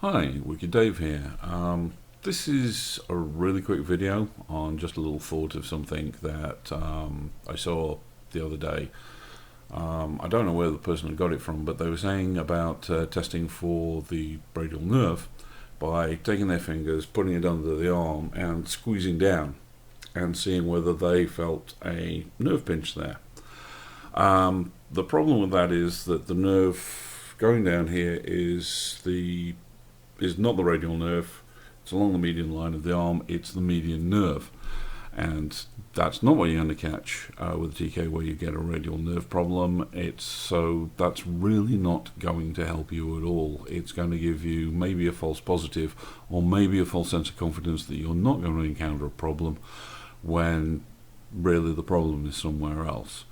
Hi, Wicked Dave here. This is a really quick video on just a little thought of something that I saw the other day. I don't know where the person had got it from, but they were saying about testing for the radial nerve by taking their fingers, putting it under the arm and squeezing down and seeing whether they felt a nerve pinch there. The problem with that is that the nerve going down here is not the radial nerve. It's along the median line of the arm. It's the median nerve, and that's not what you're going to catch with a TK where you get a radial nerve problem. So that's really not going to help you at all. It's going to give you maybe a false positive or maybe a false sense of confidence that you're not going to encounter a problem when really the problem is somewhere else.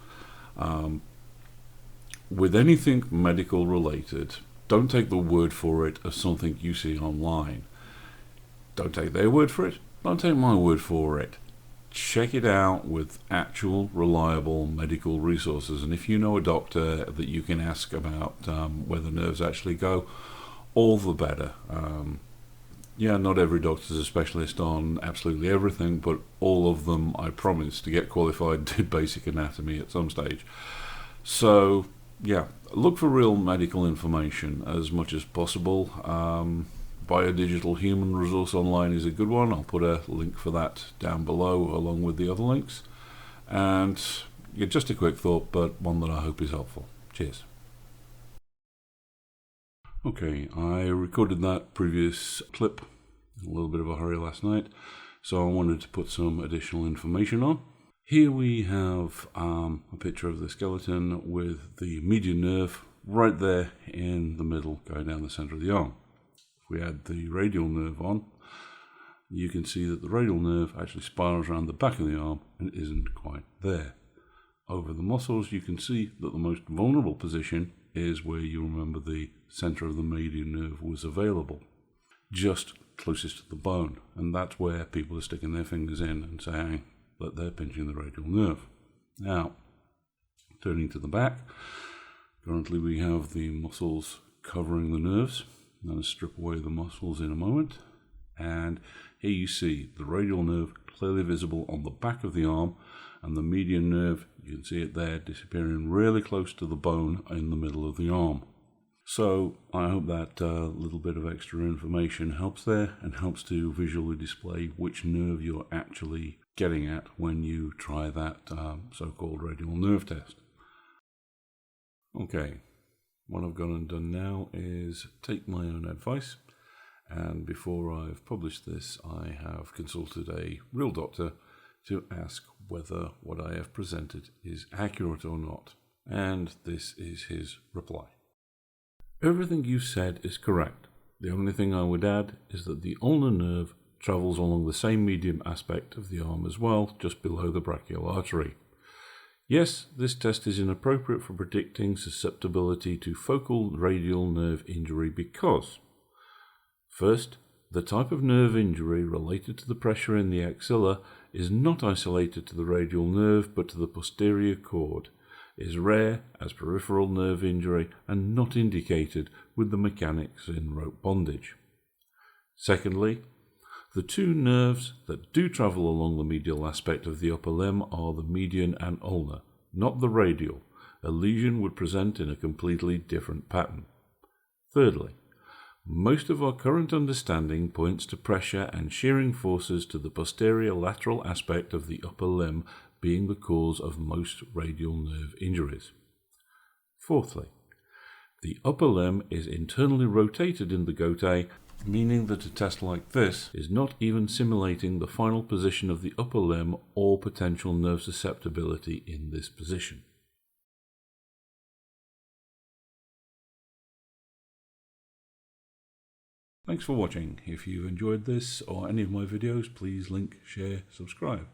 With anything medical related, don't take the word for it as something you see online. Don't take their word for it. Don't take my word for it. Check it out with actual, reliable medical resources. And if you know a doctor that you can ask about where the nerves actually go, all the better. Yeah, not every doctor is a specialist on absolutely everything, but all of them, I promise, to get qualified, did basic anatomy at some stage. So, yeah, look for real medical information as much as possible. Biodigital Human Resource Online is a good one. I'll put a link for that down below along with the other links. And yeah, just a quick thought, but one that I hope is helpful. Cheers. Okay, I recorded that previous clip in a little bit of a hurry last night, so I wanted to put some additional information on. Here we have a picture of the skeleton with the median nerve right there in the middle going down the center of the arm. If we add the radial nerve on, you can see that the radial nerve actually spirals around the back of the arm and isn't quite there. Over the muscles, you can see that the most vulnerable position is where you remember the center of the median nerve was available, just closest to the bone, and that's where people are sticking their fingers in and saying that they're pinching the radial nerve. Now, turning to the back, currently we have the muscles covering the nerves. I'm going to strip away the muscles in a moment, and here you see the radial nerve clearly visible on the back of the arm, and the median nerve, you can see it there, disappearing really close to the bone in the middle of the arm. So I hope that little bit of extra information helps there and helps to visually display which nerve you're actually getting at when you try that so-called radial nerve test. Okay, what I've gone and done now is take my own advice, and before I've published this I have consulted a real doctor to ask whether what I have presented is accurate or not, and this is his reply. Everything you said is correct. The only thing I would add is that the ulnar nerve travels along the same medium aspect of the arm as well, just below the brachial artery. Yes, this test is inappropriate for predicting susceptibility to focal radial nerve injury because, first, the type of nerve injury related to the pressure in the axilla is not isolated to the radial nerve but to the posterior cord, is rare as peripheral nerve injury and not indicated with the mechanics in rope bondage. Secondly, the two nerves that do travel along the medial aspect of the upper limb are the median and ulnar, not the radial. A lesion would present in a completely different pattern. Thirdly, most of our current understanding points to pressure and shearing forces to the posterior lateral aspect of the upper limb being the cause of most radial nerve injuries. Fourthly, the upper limb is internally rotated in the gote, meaning that a test like this is not even simulating the final position of the upper limb or potential nerve susceptibility in this position. Thanks for watching. If you've enjoyed this or any of my videos, please link, share, subscribe.